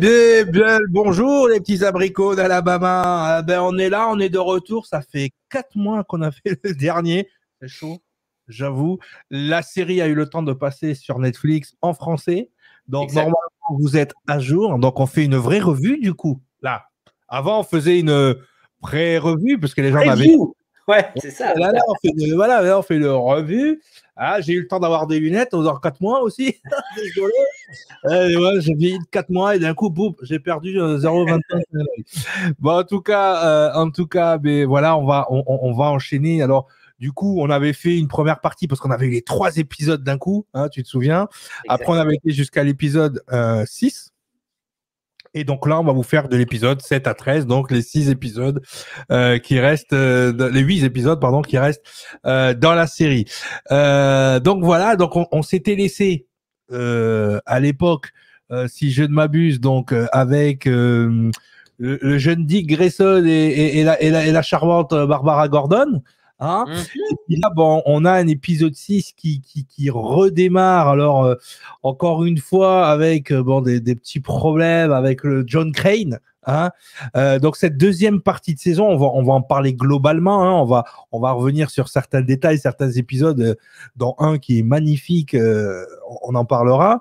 bien le bonjour les petits abricots d'Alabama. On est là, on est de retour. Ça fait 4 mois qu'on a fait le dernier. C'est chaud, j'avoue. La série a eu le temps de passer sur Netflix en français. Donc Exact. normalement, vous êtes à jour. Donc on fait une vraie revue du coup. Là, avant on faisait une pré-revue parce que les gens m'avaient... Ouais, c'est ça. Là, on fait là, on fait une revue. Ah, j'ai eu le temps d'avoir des lunettes dans 4 mois aussi. Désolé. Ouais, j'ai vieilli de 4 mois et d'un coup, boum, j'ai perdu 0,25. Bon, en tout cas, mais voilà, on va enchaîner. Alors, du coup, on avait fait une première partie parce qu'on avait eu les 3 épisodes d'un coup, hein, tu te souviens. Après, on avait été jusqu'à l'épisode 6. Et donc là, on va vous faire de l'épisode 7 à 13, donc les 6 épisodes qui restent, les 8 épisodes, pardon, qui restent dans la série. Donc voilà, donc on s'était laissé à l'époque, si je ne m'abuse, donc avec le jeune Dick Grayson et la charmante Barbara Gordon. Hein. Et puis là, bon, on a un épisode 6 qui redémarre. Alors, encore une fois, avec bon, des petits problèmes avec le John Crane. Hein. Donc, cette deuxième partie de saison, on va en parler globalement. Hein. On va revenir sur certains détails, certains épisodes, dont un qui est magnifique. On en parlera.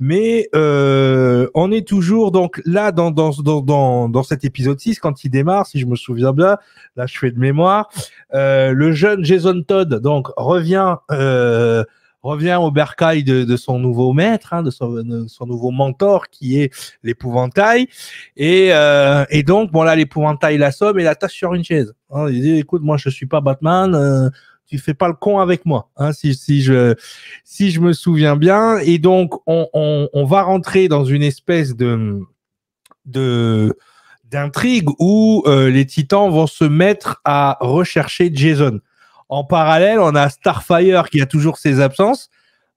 Mais on est toujours donc là dans cet épisode 6, quand il démarre, si je me souviens bien. Là, je fais de mémoire. Le jeune Jason Todd donc revient au bercail de son nouveau maître, hein, de son nouveau mentor qui est l'épouvantail. Et donc bon là l'épouvantail l'assomme et l'attache sur une chaise. Hein, il dit écoute, moi je suis pas Batman. Tu fais pas le con avec moi, hein, si je me souviens bien. Et donc on va rentrer dans une espèce d'intrigue où les Titans vont se mettre à rechercher Jason. En parallèle, on a Starfire qui a toujours ses absences,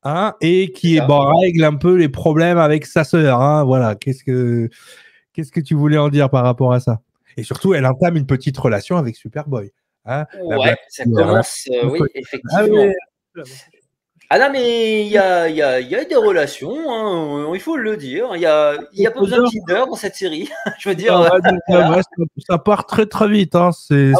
hein, et qui règle un peu les problèmes avec sa sœur. Hein, voilà. Qu'est-ce que tu voulais en dire par rapport à ça? Et surtout, elle entame une petite relation avec Superboy. Hein, ouais, ça commence, oui, effectivement. Ah non, mais il y a des relations, hein, il faut le dire. Il y a pas besoin de Tinder dans cette série. Je veux dire, voilà. Ça part très très vite. Hein. C'est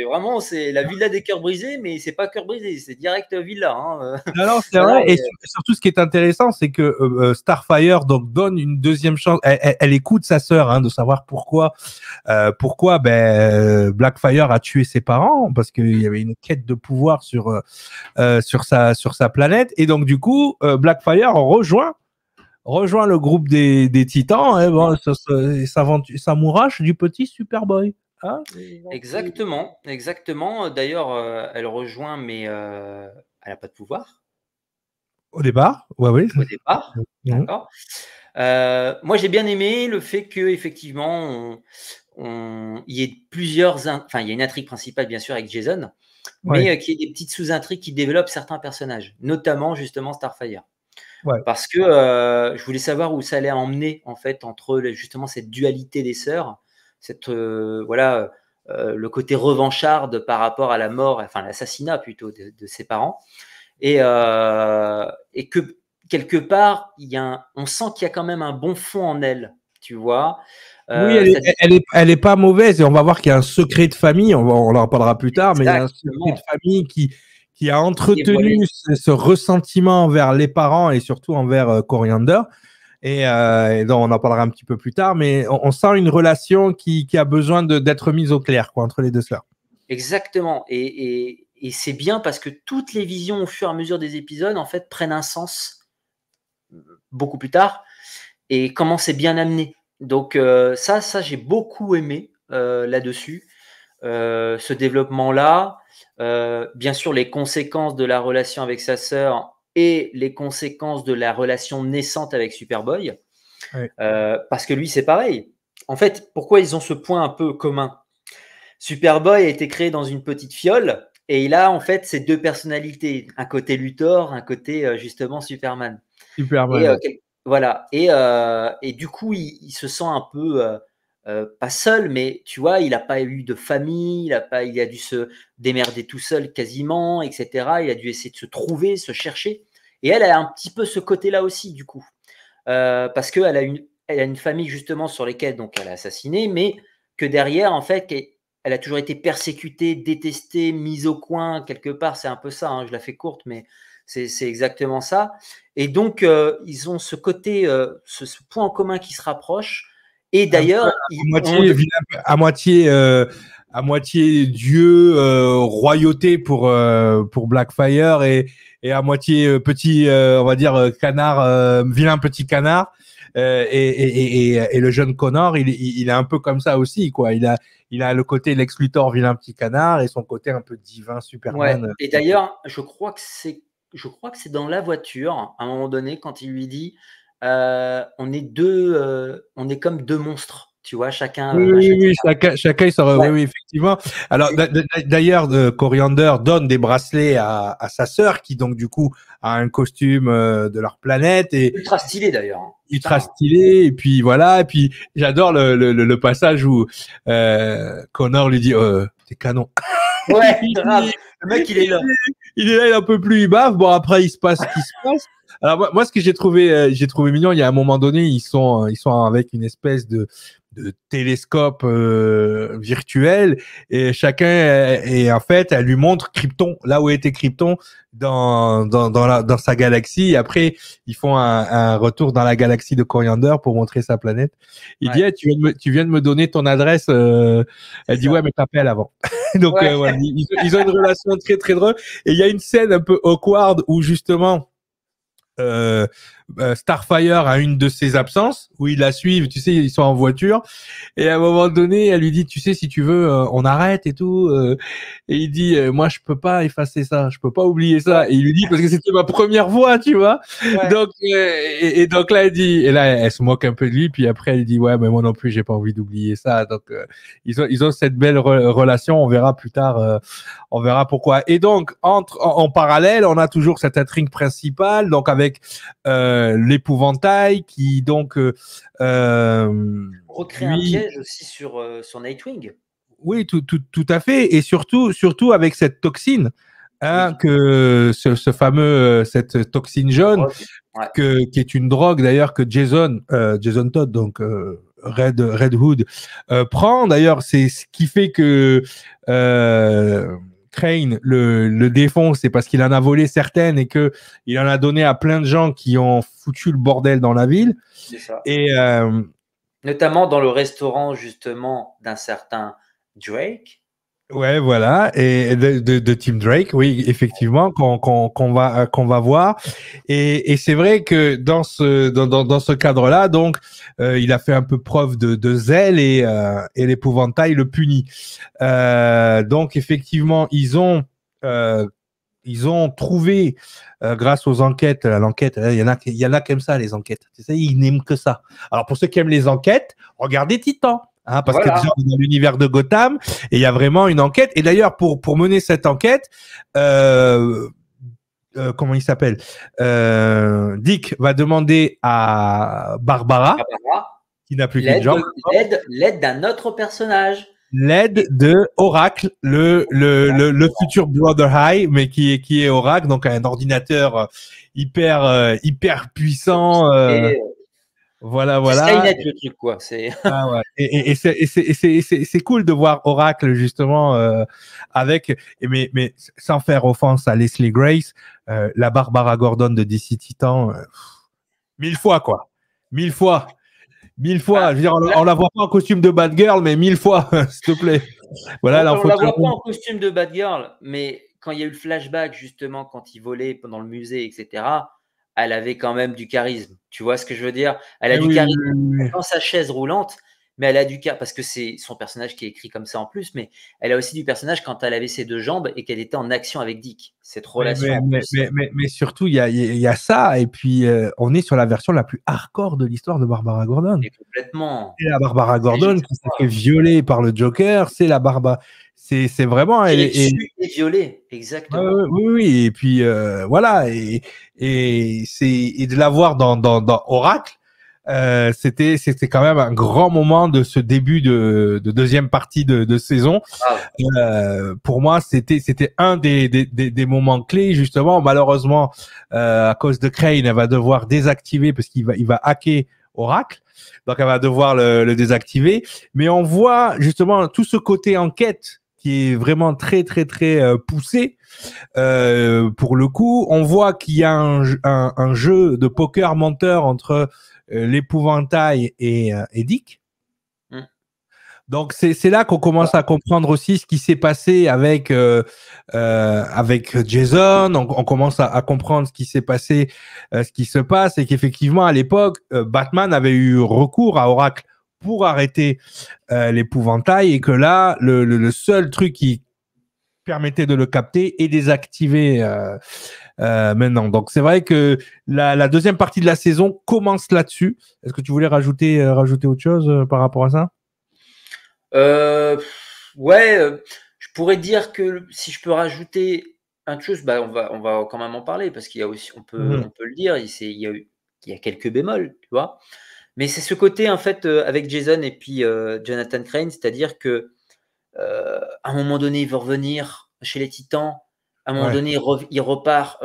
vraiment la villa des cœurs brisés, mais c'est pas cœur brisé, c'est direct villa. Hein. Non, c'est vrai. Et surtout, ce qui est intéressant, c'est que Starfire donc donne une deuxième chance. Elle écoute sa sœur, hein, de savoir pourquoi Blackfire a tué ses parents, parce qu'il y avait une quête de pouvoir sur sa planète. Et donc du coup, Blackfire rejoint le groupe des Titans. Et bon, s'amourache du petit Superboy. Hein. Exactement. D'ailleurs, elle rejoint, mais elle n'a pas de pouvoir. Au départ, oui. Au départ, d'accord. Moi, j'ai bien aimé le fait que effectivement, il y ait enfin, il y a une intrigue principale bien sûr avec Jason, mais qu'il y ait des petites sous-intrigues qui développent certains personnages, notamment justement Starfire. Ouais. Parce que je voulais savoir où ça allait emmener en fait entre justement cette dualité des sœurs, le côté revancharde par rapport à la mort, enfin l'assassinat plutôt de ses parents, et que quelque part on sent qu'il y a quand même un bon fond en elle, tu vois. Oui, elle est pas mauvaise, et on va voir qu'il y a un secret de famille. On en parlera plus tard, mais il y a un secret de famille qui a entretenu ce ressentiment envers les parents et surtout envers Coriander. Et donc on en parlera un petit peu plus tard, mais on sent une relation qui a besoin d'être mise au clair, quoi, entre les deux sœurs. Exactement. Et c'est bien parce que toutes les visions au fur et à mesure des épisodes en fait prennent un sens beaucoup plus tard, et comment c'est bien amené. Donc ça j'ai beaucoup aimé là-dessus, ce développement-là. Bien sûr, les conséquences de la relation avec sa sœur et les conséquences de la relation naissante avec Superboy. Ouais. Parce que lui, c'est pareil. En fait, pourquoi ils ont ce point un peu commun? Superboy a été créé dans une petite fiole et il a en fait ces deux personnalités, un côté Luthor, un côté justement Superman. Superman. Voilà. Et du coup, il se sent un peu pas seul, mais tu vois, il n'a pas eu de famille, il a dû se démerder tout seul quasiment, etc. Il a dû essayer de se trouver, se chercher. Et elle a un petit peu ce côté-là aussi, du coup. Parce qu'elle a elle a une famille justement sur lesquelles donc elle a assassiné, mais que derrière, en fait, elle a toujours été persécutée, détestée, mise au coin quelque part. C'est un peu ça, hein, je la fais courte, mais c'est exactement ça. Et donc, ils ont ce côté, ce point en commun qui se rapproche. Et d'ailleurs, à moitié dieu, royauté pour Blackfire et à moitié petit, on va dire canard, vilain petit canard. Et le jeune Connor, il est un peu comme ça aussi, quoi. Il a le côté Lex Luthor, vilain petit canard, et son côté un peu divin Superman. Ouais. Et d'ailleurs, je crois que c'est dans la voiture, à un moment donné, quand il lui dit, on est comme deux monstres. Tu vois, chacun. Oui, chacun il sort. Ouais. Oui, effectivement. Alors d'ailleurs, Coriander donne des bracelets à sa sœur, qui donc du coup a un costume de leur planète et ultra stylé d'ailleurs. Ultra stylé. Et puis voilà. Et puis j'adore le passage où Connor lui dit t'es canon. Ouais, grave. Le mec, il est là. Il est là, il en peut plus, il bave. Bon, après, il se passe ce qui se passe. Alors moi, ce que j'ai trouvé mignon, il y a un moment donné, ils sont avec une espèce de télescope virtuel, et chacun et en fait, elle lui montre Krypton, là où était Krypton dans sa galaxie. Et après, ils font un retour dans la galaxie de Coriander pour montrer sa planète. Il dit tu viens de me donner ton adresse. Elle dit ouais, mais t'appelles avant. Donc voilà, ils ont une relation très très drôle. Et il y a une scène un peu awkward où justement Starfire a une de ses absences où ils la suivent, tu sais, ils sont en voiture, et à un moment donné elle lui dit tu sais, si tu veux on arrête et tout, et il dit moi je peux pas effacer ça, je peux pas oublier ça, et il lui dit parce que c'était ma première fois, tu vois. Donc et donc là elle dit, et là elle se moque un peu de lui, puis après elle dit ouais mais moi non plus j'ai pas envie d'oublier ça. Donc ils ont cette belle relation, on verra plus tard, on verra pourquoi. Et donc en parallèle on a toujours cette intrigue principale, donc avec l'épouvantail qui donc recrée un piège aussi sur Nightwing. Oui, tout à fait, et surtout avec cette toxine, hein, que ce fameux cette toxine jaune, qui est une drogue d'ailleurs que Jason Todd, donc Red Hood, prend. D'ailleurs, c'est ce qui fait que Crane le défonce, c'est parce qu'il en a volé certaines et que il en a donné à plein de gens qui ont foutu le bordel dans la ville. C'est ça. Et notamment dans le restaurant justement d'un certain Drake. Ouais, voilà, et de Tim Drake, oui, effectivement, qu'on va voir, et c'est vrai que dans ce cadre-là, donc il a fait un peu preuve de zèle, et l'épouvantail le punit. Donc effectivement, ils ont trouvé, grâce aux enquêtes, à l'enquête, il y en a qui aiment ça, les enquêtes. Tu sais, ils n'aiment que ça. Alors pour ceux qui aiment les enquêtes, regardez Titan. Hein, parce que déjà, on est dans l'univers de Gotham, et il y a vraiment une enquête. Et d'ailleurs, pour mener cette enquête, comment il s'appelle, Dick va demander à Barbara, qui n'a plus qu'une jambe, l'aide d'un autre personnage. L'aide de Oracle, le futur Brother High, mais qui est Oracle, donc un ordinateur hyper puissant. Voilà. C'est Skynet le truc, quoi. C'est. Ah ouais. Et c'est cool de voir Oracle justement avec, mais sans faire offense à Leslie Grace, la Barbara Gordon de DC Titan, 1000 fois quoi, 1000 fois. 1000 fois. Je veux dire, on la voit pas en costume de Batgirl, mais 1000 fois, s'il te plaît. Voilà, on la voit pas en costume de Batgirl, mais quand il y a eu le flashback justement, quand il volait pendant le musée, etc. Elle avait quand même du charisme. Tu vois ce que je veux dire? Elle a du charisme dans sa chaise roulante, mais elle a du charisme parce que c'est son personnage qui est écrit comme ça en plus, mais elle a aussi du personnage quand elle avait ses deux jambes et qu'elle était en action avec Dick. Cette relation. Mais surtout, il y a ça, et puis on est sur la version la plus hardcore de l'histoire de Barbara Gordon. Et complètement. C'est la Barbara Gordon qui s'est fait violer par le Joker. C'est la Barbara. C'est vraiment. Elle est violée, exactement. Oui. Et puis voilà, et de la voir dans Oracle, c'était quand même un grand moment de ce début de deuxième partie de saison. Pour moi, c'était un des moments clés justement. Malheureusement, à cause de Crane, elle va devoir désactiver parce qu'il va hacker Oracle. Donc, elle va devoir le désactiver. Mais on voit justement tout ce côté enquête qui est vraiment très, très, très poussé. Pour le coup, on voit qu'il y a un jeu de poker menteur entre l'épouvantail et Dick. Donc c'est là qu'on commence à comprendre aussi ce qui s'est passé avec Jason. On commence à comprendre ce qui s'est passé, ce qui se passe, et qu'effectivement à l'époque Batman avait eu recours à Oracle pour arrêter l'épouvantail, et que là le seul truc qui permettait de le capter est désactivé maintenant. Donc c'est vrai que la deuxième partie de la saison commence là-dessus. Est-ce que tu voulais rajouter autre chose par rapport à ça? Je pourrais dire que si je peux rajouter une chose, on va quand même en parler, parce qu'il y a aussi, on peut le dire, il y a quelques bémols, tu vois. Mais c'est ce côté en fait avec Jason et puis Jonathan Crane, c'est-à-dire que à un moment donné, il veut revenir chez les Titans. À un moment donné, il repart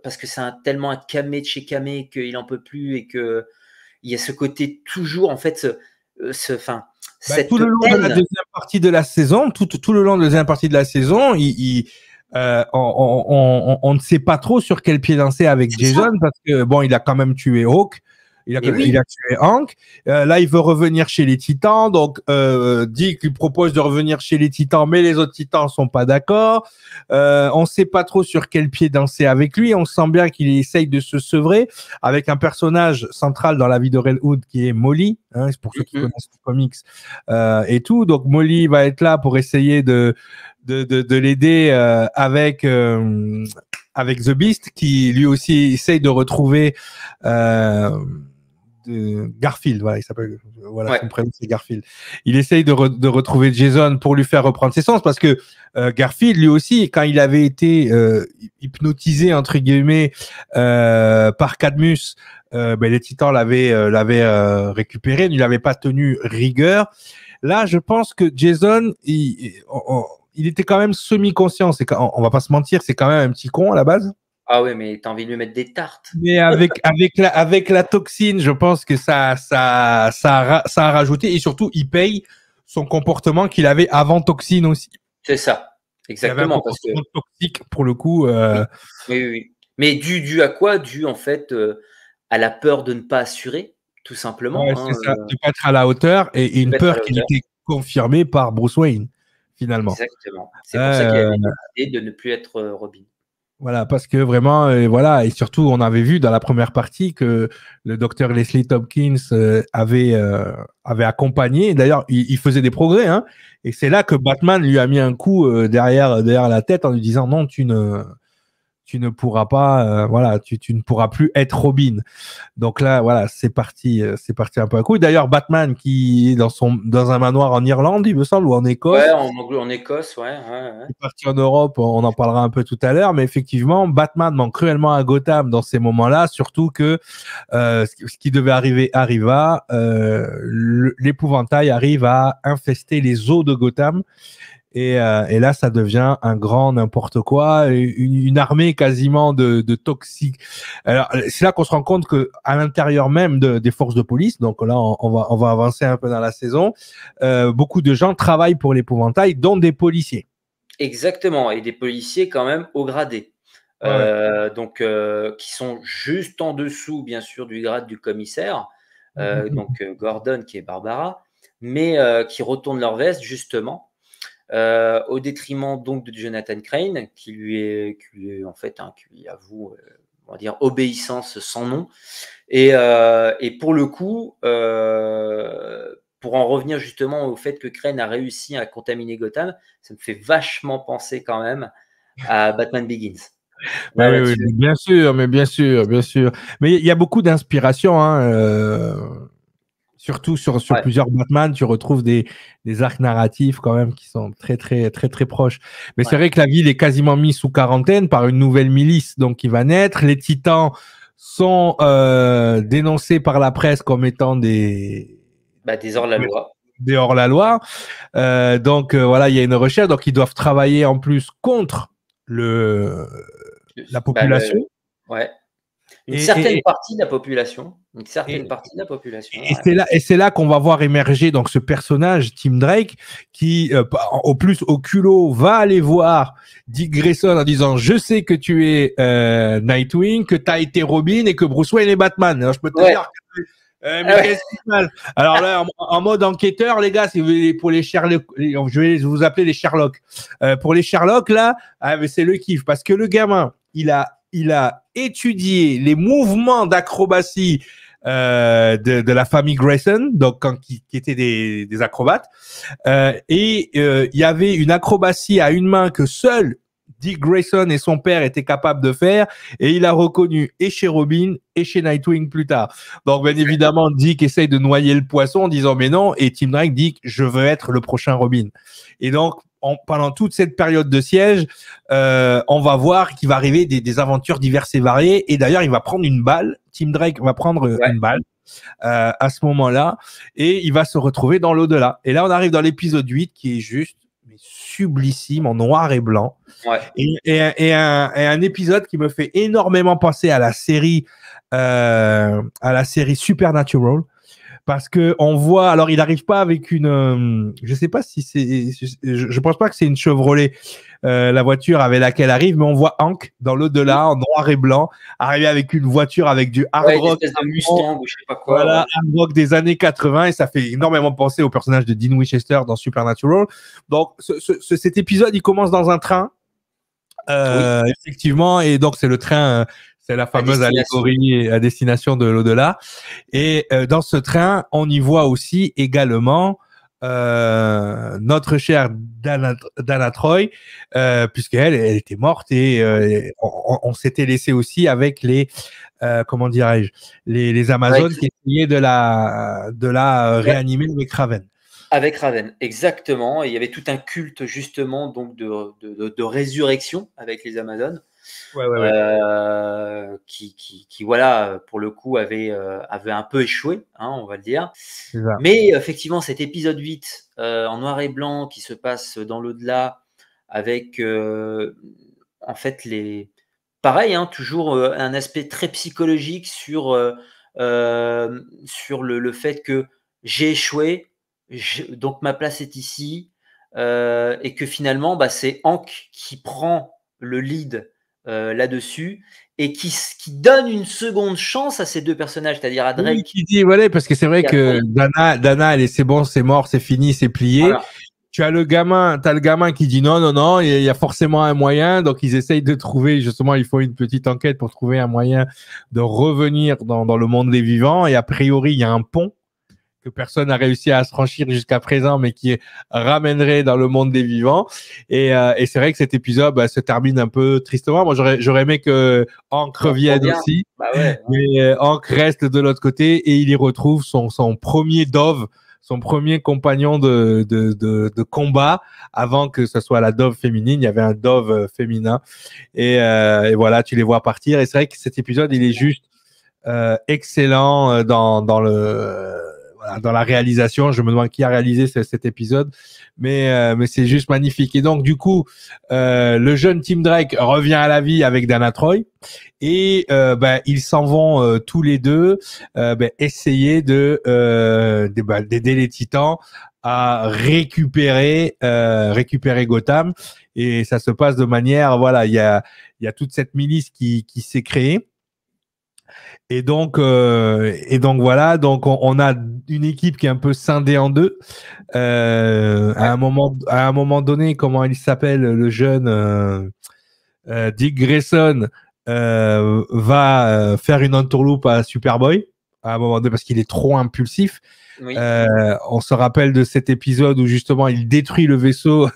parce que c'est tellement un camé de chez camé qu'il en peut plus, et que il y a ce côté toujours en fait tout le long de la deuxième partie de la saison, tout le long de la deuxième partie de la saison, on ne sait pas trop sur quel pied danser avec Jason, parce que bon, il a quand même tué Hawk. Il a tué Hank. Là, il veut revenir chez les Titans. Donc, Dick lui propose de revenir chez les Titans, mais les autres Titans sont pas d'accord. On sait pas trop sur quel pied danser avec lui. On sent bien qu'il essaye de se sevrer avec un personnage central dans la vie de Red Hood qui est Molly. Hein, c'est pour ceux qui connaissent les comics et tout. Donc, Molly va être là pour essayer de l'aider avec The Beast, qui lui aussi essaye de retrouver Garfield, voilà, il s'appelle, son prénom c'est Garfield. Il essaye de retrouver Jason pour lui faire reprendre ses sens, parce que Garfield, lui aussi, quand il avait été hypnotisé entre guillemets par Cadmus, les Titans l'avaient récupéré, ne lui avaient pas tenu rigueur. Là, je pense que Jason, il était quand même semi-conscient. On va pas se mentir, c'est quand même un petit con à la base. Ah ouais, mais t'as envie de lui mettre des tartes. Mais avec la toxine, je pense que ça a rajouté, et surtout, il paye son comportement qu'il avait avant toxine aussi. C'est ça, exactement. Il avait un comportement toxique pour le coup. Oui. Mais dû à quoi? Dû en fait à la peur de ne pas assurer, tout simplement. Ouais, c'est ça, de ne pas être à la hauteur, et une peur qui était confirmée par Bruce Wayne, finalement. Exactement. C'est pour ça qu'il avait décidé de ne plus être Robin. Voilà, parce que vraiment, et surtout, on avait vu dans la première partie que le docteur Leslie Tompkins avait accompagné. D'ailleurs, il faisait des progrès, hein, et c'est là que Batman lui a mis un coup derrière la tête en lui disant non, tu ne pourras pas, tu ne pourras plus être Robin. Donc là, voilà, c'est parti un peu à coup. D'ailleurs, Batman qui est dans un manoir en Irlande, il me semble, ou en Écosse. Ouais, en Écosse, ouais. Il est parti en Europe, on en parlera un peu tout à l'heure, mais effectivement, Batman manque cruellement à Gotham dans ces moments-là, surtout que ce qui devait arriver arriva. L'épouvantail arrive à infester les eaux de Gotham. Et là, ça devient un grand n'importe quoi, une armée quasiment de toxiques. Alors, c'est là qu'on se rend compte que à l'intérieur même des forces de police, donc là, on va avancer un peu dans la saison, beaucoup de gens travaillent pour l'épouvantail, dont des policiers. Exactement, et des policiers quand même au gradé. Donc, qui sont juste en dessous, bien sûr, du grade du commissaire, donc Gordon qui est Barbara, mais qui retournent leur veste, justement. Au détriment donc de Jonathan Crane, qui lui en fait, qui lui avoue, on va dire, obéissance sans nom. Et pour le coup, pour en revenir justement au fait que Crane a réussi à contaminer Gotham, ça me fait vachement penser quand même à Batman Begins. Oui, bien sûr. Mais il y a beaucoup d'inspiration, hein, surtout sur plusieurs Batman, tu retrouves des arcs narratifs quand même qui sont très, très, très, très proches. Mais c'est vrai que la ville est quasiment mise sous quarantaine par une nouvelle milice donc qui va naître. Les Titans sont dénoncés par la presse comme étant des hors-la-loi. Des hors-la-loi. Donc, il y a une recherche. Donc, ils doivent travailler en plus contre la population. Une certaine partie de la population. Une certaine partie de la population. Et c'est là qu'on va voir émerger donc ce personnage, Tim Drake, qui, au plus au culot, va aller voir Dick Grayson en disant: je sais que tu es Nightwing, que tu as été Robin et que Bruce Wayne est Batman. Alors, je peux te dire mais qu'est-ce qui se passe? Alors là, en mode enquêteur, les gars, si vous voulez, pour les Sherlock, je vais vous appeler les Sherlock. Pour les Sherlock, là, c'est le kiff. Parce que le gamin, il a étudié les mouvements d'acrobatie de la famille Grayson, donc qui étaient des acrobates. Et il y avait une acrobatie à une main que seul Dick Grayson et son père étaient capables de faire, et il a reconnu et chez Robin et chez Nightwing plus tard. Donc bien évidemment, Dick essaye de noyer le poisson en disant mais non, et Tim Drake dit je veux être le prochain Robin. Et donc pendant toute cette période de siège, on va voir qu'il va arriver des aventures diverses et variées, et d'ailleurs il va prendre une balle, Tim Drake va prendre une balle à ce moment-là, et il va se retrouver dans l'au-delà. Et là on arrive dans l'épisode 8 qui est juste sublissime en noir et blanc. Et un épisode qui me fait énormément penser à la série Supernatural, parce que on voit, alors il n'arrive pas avec une, je sais pas si c'est, je pense pas que c'est une Chevrolet, la voiture avec laquelle arrive, mais on voit Hank dans l'au-delà en noir et blanc arriver avec une voiture avec du hard rock, une espèce de Mustang ou je sais pas quoi. Voilà, hard rock des années 80, et ça fait énormément penser au personnage de Dean Winchester dans Supernatural. Donc cet épisode, il commence dans un train, effectivement, et donc c'est le train. C'est la fameuse allégorie à destination de l'au-delà. Et dans ce train, on y voit aussi également notre chère Dana Troy, puisqu'elle était morte, et on s'était laissé aussi avec les comment dirais-je, les Amazones qui essayaient de la réanimer avec Raven. Avec Raven, exactement. Et il y avait tout un culte justement donc de résurrection avec les Amazones. Qui voilà, pour le coup avait un peu échoué, hein, on va le dire. Mais effectivement, cet épisode 8 en noir et blanc qui se passe dans l'au-delà avec en fait pareil, hein, toujours un aspect très psychologique sur le fait que j'ai échoué, donc ma place est ici, et que finalement c'est Hank qui prend le lead là-dessus, et qui donne une seconde chance à ces deux personnages, c'est-à-dire à Drake. Oui, qui dit, voilà, parce que c'est vrai que Dana, elle est, c'est bon, c'est mort, c'est fini, c'est plié. Voilà. T'as le gamin qui dit non, il y a forcément un moyen. Donc ils essayent de trouver, justement, il faut une petite enquête pour trouver un moyen de revenir dans le monde des vivants. Et a priori, il y a un pont que personne n'a réussi à se franchir jusqu'à présent, mais qui ramènerait dans le monde des vivants. Et c'est vrai que cet épisode se termine un peu tristement. Moi, j'aurais aimé que Hank revienne aussi, mais Hank reste de l'autre côté, et il y retrouve son premier Dove, son premier compagnon de combat, avant que ce soit la Dove féminine. Il y avait un Dove féminin, et voilà, tu les vois partir. Et c'est vrai que cet épisode, il est juste excellent dans la réalisation. Je me demande qui a réalisé cet épisode, mais c'est juste magnifique. Et donc du coup, le jeune Tim Drake revient à la vie avec Dana Troy, et ils s'en vont tous les deux essayer d'aider les Titans à récupérer Gotham. Et ça se passe de manière, voilà, il y a toute cette milice qui s'est créée. Et donc voilà, donc on a une équipe qui est un peu scindée en deux. À un moment donné, comment il s'appelle, le jeune Dick Grayson va faire une entourloupe à Superboy à un moment donné, parce qu'il est trop impulsif. Oui. On se rappelle de cet épisode où justement il détruit le vaisseau.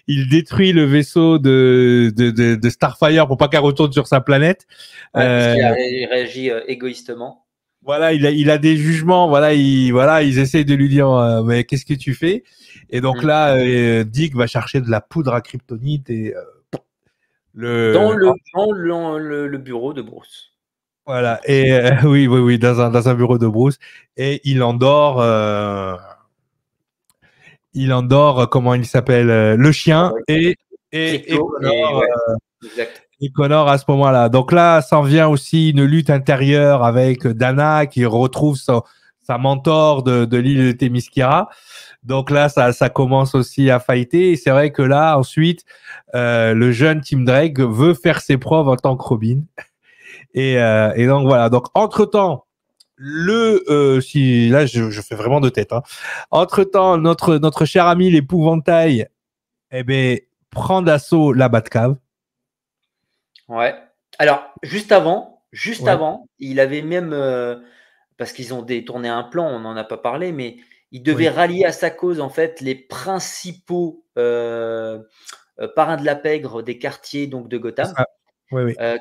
Il détruit le vaisseau de Starfire pour pas qu'elle retourne sur sa planète. Parce qu'il réagit égoïstement. Voilà, il a des jugements. Voilà, ils essayent de lui dire mais qu'est-ce que tu fais? Et donc là, Dick va chercher de la poudre à kryptonite, et dans le bureau de Bruce. Voilà, et oui, dans un bureau de Bruce, et il endort, comment il s'appelle, le chien, et Et Connor à ce moment-là. Donc là, s'en vient aussi une lutte intérieure avec Dana qui retrouve sa mentor de l'île de Themyscira. Donc là, ça commence aussi à fighter. Et c'est vrai que là, ensuite, le jeune Tim Drake veut faire ses preuves en tant que Robin. Et donc voilà. Donc entre-temps, si là, je fais vraiment de tête. Hein. Entre-temps, notre cher ami l'épouvantail, eh ben, prend d'assaut la Batcave. Ouais. Alors, juste avant, il avait même, parce qu'ils ont détourné un plan, on n'en a pas parlé, mais il devait rallier à sa cause, en fait, les principaux parrains de la pègre des quartiers donc, de Gotham,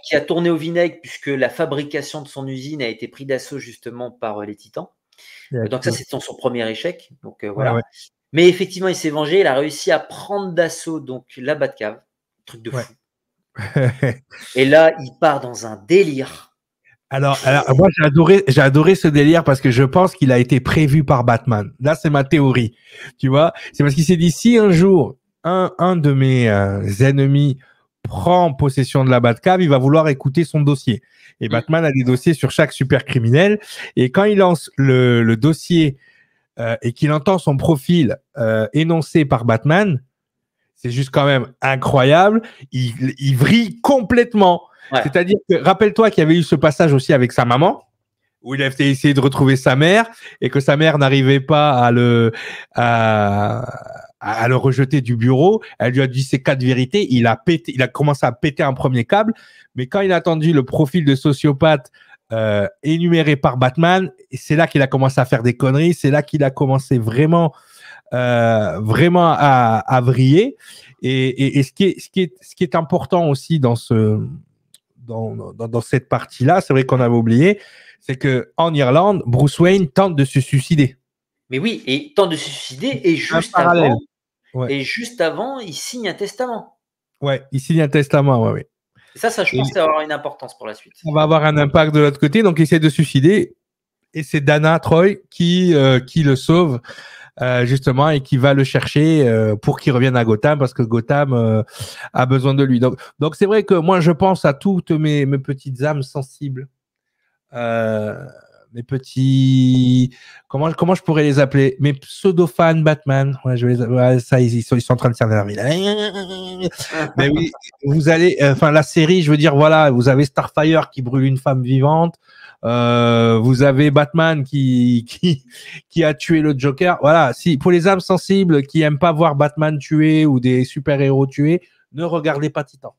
qui a tourné au vinaigre puisque la fabrication de son usine a été prise d'assaut justement par les Titans. Donc ça, c'est son premier échec. Donc voilà. Mais effectivement, il s'est vengé. Il a réussi à prendre d'assaut donc la Batcave, truc de fou. Et là, il part dans un délire. Alors moi, j'ai adoré ce délire parce que je pense qu'il a été prévu par Batman. Là, c'est ma théorie. Tu vois, c'est parce qu'il s'est dit si un jour un de mes ennemis prend possession de la Batcave, il va vouloir écouter son dossier. Et Batman a des dossiers sur chaque super criminel. Et quand il lance le dossier et qu'il entend son profil énoncé par Batman, c'est juste quand même incroyable. Il vrille complètement. Ouais. C'est-à-dire que, rappelle-toi qu'il y avait eu ce passage aussi avec sa maman, où il a essayé de retrouver sa mère et que sa mère n'arrivait pas à le rejeter du bureau. Elle lui a dit ses 4 vérités. Il a commencé à péter un premier câble. Mais quand il a entendu le profil de sociopathe énuméré par Batman, c'est là qu'il a commencé à faire des conneries. C'est là qu'il a commencé vraiment à vriller. Et ce qui est important aussi dans cette partie-là, c'est vrai qu'on avait oublié, c'est qu'en Irlande, Bruce Wayne tente de se suicider. Mais oui, et tente de se suicider et juste avant, il signe un testament. Ouais, il signe un testament, ouais. Et ça, je pense, ça va avoir une importance pour la suite. Ça va avoir un impact de l'autre côté, donc il essaie de se suicider. Et c'est Dana Troy qui le sauve. Justement, et qui va le chercher pour qu'il revienne à Gotham parce que Gotham a besoin de lui. Donc c'est vrai que moi je pense à toutes mes petites âmes sensibles, mes petits, comment je pourrais les appeler, mes pseudo-fans Batman. Ouais, ça ils sont en train de s'énerver. Mais oui, vous allez, la série, je veux dire, voilà, vous avez Starfire qui brûle une femme vivante. Vous avez Batman qui a tué le Joker. Voilà, si pour les âmes sensibles qui aiment pas voir Batman tué ou des super-héros tués, ne regardez pas Titan.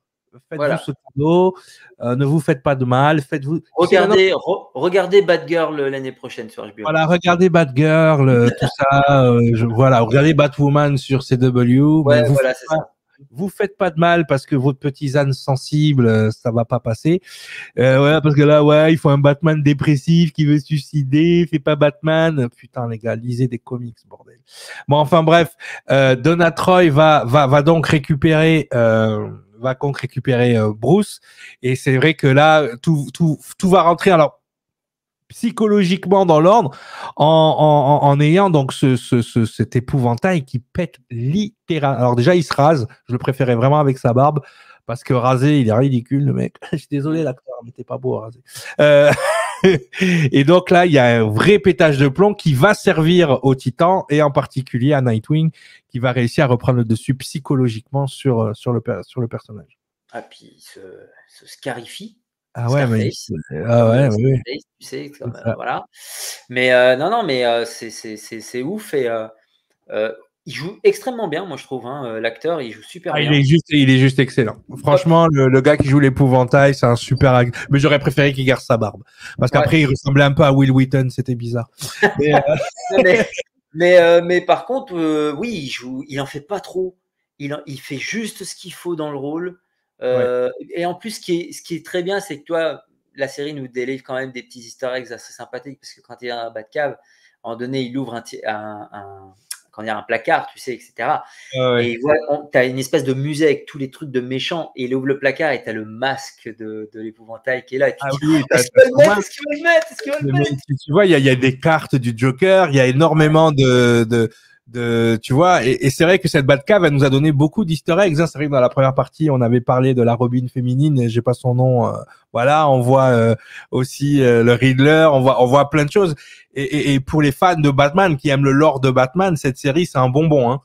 Faites-vous ce cadeau, ne vous faites pas de mal, faites-vous. Regardez Batgirl l'année prochaine sur HBO. Voilà, regardez Batgirl, tout ça. Regardez Batwoman sur CW. Ouais, voilà, c'est ça. Vous faites pas de mal parce que votre petit âne sensible, ça va pas passer. Parce que là, il faut un Batman dépressif qui veut se suicider, fait pas Batman. Putain, les gars, lisez des comics, bordel. Bon, enfin bref, Donna Troy va donc récupérer Bruce. Et c'est vrai que là, tout va rentrer. Alors, psychologiquement dans l'ordre en ayant donc cet épouvantail qui pète littéralement. Alors déjà il se rase, je le préférais vraiment avec sa barbe parce que rasé il est ridicule le mec. Je suis désolé l'acteur, mais t'es pas beau à raser. Et donc là il y a un vrai pétage de plomb qui va servir aux Titans et en particulier à Nightwing qui va réussir à reprendre le dessus psychologiquement sur le personnage. Ah puis ce scarifie. Ah ouais, Scarface. Oui. Tu sais, comme, voilà. Mais non, mais c'est ouf et il joue extrêmement bien, moi je trouve. L'acteur, il joue super bien. Il est juste excellent. Franchement, le gars qui joue l'épouvantail, c'est un super acteur. Mais j'aurais préféré qu'il garde sa barbe, parce qu'après il ressemblait un peu à Will Wheaton, c'était bizarre. Mais par contre, oui, il en fait pas trop. Il fait juste ce qu'il faut dans le rôle. Et en plus, ce qui est très bien, c'est que toi, la série nous délivre quand même des petits easter eggs assez sympathiques, parce que quand il y a un Batcave, à un moment donné, il ouvre quand il y a un placard, tu sais, etc. Et tu as une espèce de musée avec tous les trucs de méchants, et il ouvre le placard et tu as le masque de l'épouvantail qui est là. Et tu te dis, est-ce qu'il va le mettre? Tu vois, il y a des cartes du Joker, il y a énormément de tu vois, et c'est vrai que cette Batcave, elle nous a donné beaucoup d'easter eggs, hein. C'est vrai que dans la première partie, on avait parlé de la Robin féminine, et j'ai pas son nom, voilà, on voit aussi le Riddler, on voit plein de choses. Et pour les fans de Batman qui aiment le lore de Batman, cette série, c'est un bonbon, hein.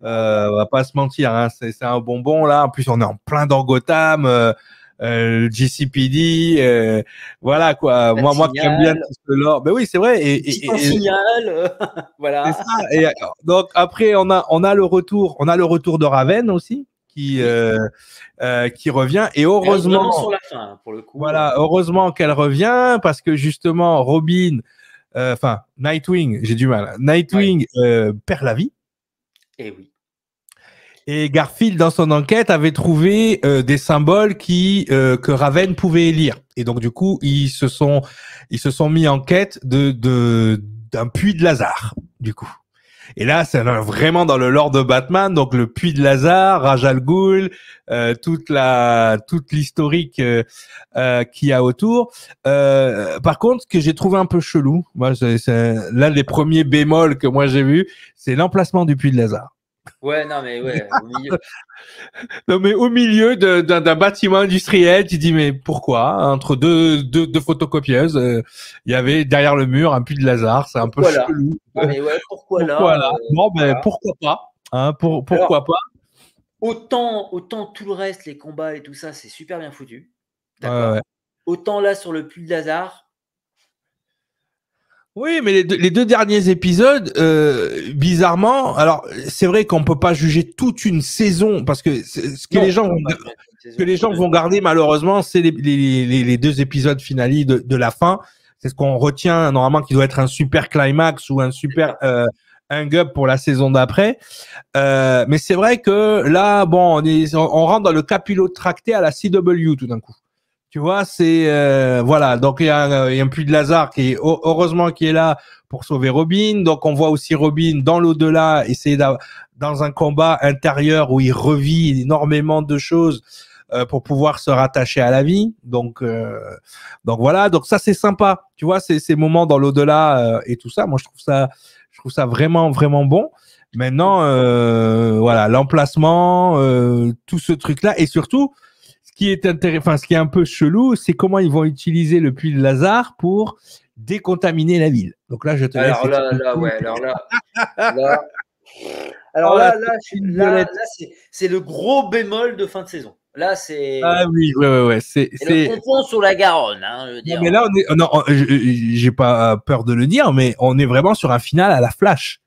On va pas se mentir, hein, c'est un bonbon là. En plus, on est en plein dans Gotham, le GCPD, voilà quoi. Moi qui aime bien tout ce lore, ben oui, c'est vrai. Signal, voilà. C'est ça. Et donc après, on a le retour de Raven aussi qui revient. Et heureusement, sur la fin pour le coup. Voilà, heureusement qu'elle revient parce que justement Robin, Nightwing, j'ai du mal. Nightwing perd la vie. Et oui. Et Garfield, dans son enquête, avait trouvé des symboles que Raven pouvait lire. Et donc, du coup, ils se sont mis en quête d'un puits de Lazare, du coup. Et là, c'est vraiment dans le lore de Batman, donc le puits de Lazare, Ra's al Ghul, toute l'historique qu'il y a autour. Par contre, ce que j'ai trouvé un peu chelou, moi, c'est l'un des premiers bémols que moi j'ai vu, c'est l'emplacement du puits de Lazare. Ouais, non, mais ouais, au milieu. Non, mais au milieu d'un bâtiment industriel, tu dis, mais pourquoi? Entre deux photocopieuses, il y avait derrière le mur un puits de Lazare, c'est un peu chelou. Ah, mais ouais, pourquoi là? Bon, ben, voilà. Pourquoi pas? Hein, pourquoi pas? Autant tout le reste, les combats et tout ça, c'est super bien foutu. D'accord. Ouais. Autant là, sur le puits de Lazare. Oui, mais les deux derniers épisodes, bizarrement, alors c'est vrai qu'on peut pas juger toute une saison parce que ce que les gens vont garder malheureusement, c'est les deux épisodes finales de la fin. C'est ce qu'on retient normalement qui doit être un super climax ou un super hang-up pour la saison d'après. Mais c'est vrai que là, bon, on rentre dans le capillotracté à la CW tout d'un coup. Tu vois, c'est voilà. Donc il y a un puits de Lazare qui est heureusement qui est là pour sauver Robin. Donc on voit aussi Robin dans l'au-delà essayer dans un combat intérieur où il revit énormément de choses pour pouvoir se rattacher à la vie. Donc voilà. Donc ça c'est sympa. Tu vois, ces moments dans l'au-delà et tout ça. Moi je trouve ça vraiment vraiment bon. Maintenant voilà l'emplacement, tout ce truc là et surtout. Ce qui est un peu chelou, c'est comment ils vont utiliser le puits de Lazare pour décontaminer la ville. Donc là, je te laisse. Alors là, c'est le gros bémol de fin de saison. Là, c'est. Ah oui, ouais. C'est le pompon sur la Garonne, hein, je veux dire. Non, mais là, j'ai pas peur de le dire, mais on est vraiment sur un final à la Flash.